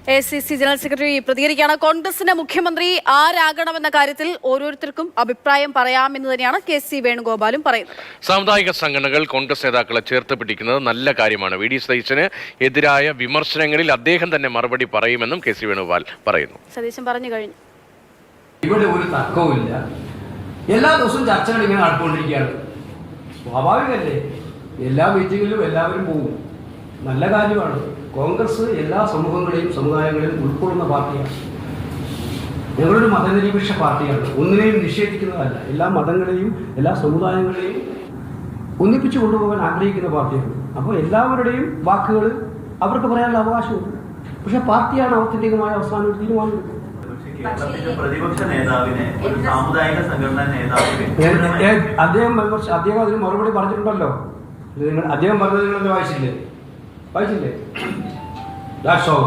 ACC general secretary പ്രതികരിക്കുകയാണ്. കോൺഗ്രസിന്റെ മുഖ്യമന്ത്രി ആരാകണമെന്ന കാര്യത്തിൽ ഓരോരുത്തർക്കും അഭിപ്രായം പറയാമെന്ന് തന്നെയാണ് KC വേണുഗോപാലും പറയുന്നത്. സാമുദായിക സംഘടനകൾ കോൺഗ്രസ് നേതാക്കളെ ചേർത്ത് പിടിക്കുന്നത് നല്ല കാര്യമാണ്. VD സതീശന് എതിരായ വിമർശനങ്ങളിൽ അദ്ദേഹം തന്നെ മറുപടി പറയുമെന്നും KC വേണുഗോപാൽ പറയുന്നു. സതീശൻ പറഞ്ഞു കഴിഞ്ഞു. ഇവിടെ ഒരു തർക്കവുമില്ല. എല്ലാ ദിവസവും ചർച്ചകൾ ഇങ്ങനെ നടന്നുകൊണ്ടിരിക്കുകയാണ്. സ്വാഭാവികമല്ലേ, എല്ലാ മീറ്റിങ്ങിലും എല്ലാവരും പോകും. നല്ല കാര്യമാണ്. കോൺഗ്രസ് എല്ലാ സമൂഹങ്ങളെയും സമുദായങ്ങളെയും ഉൾക്കൊള്ളുന്ന പാർട്ടിയാണ്. ഞങ്ങളൊരു മതനിരപേക്ഷ പാർട്ടിയാണ്. ഒന്നിനെയും നിഷേധിക്കുന്നതല്ല. എല്ലാ മതങ്ങളെയും എല്ലാ സമുദായങ്ങളെയും ഒന്നിപ്പിച്ചു കൊണ്ടുപോകാൻ ആഗ്രഹിക്കുന്ന പാർട്ടിയാണ്. അപ്പോൾ എല്ലാവരുടെയും വാക്കുകൾ അവർക്ക് പറയാനുള്ള അവകാശമുണ്ട്. പക്ഷെ പാർട്ടിയാണ് ഔദ്യോഗികമായ അവസാനം ഒരു തീരുമാനമെടുക്കുന്നത്. പ്രതിപക്ഷ നേതാവിനെ ഒരു സാമുദായിക സംഘടനാ നേതാവ് അദ്ദേഹം അതിന് മറുപടി പറഞ്ഞിട്ടുണ്ടല്ലോ. അദ്ദേഹം പറഞ്ഞത് നിങ്ങൾ വായിച്ചില്ലേ? That's all.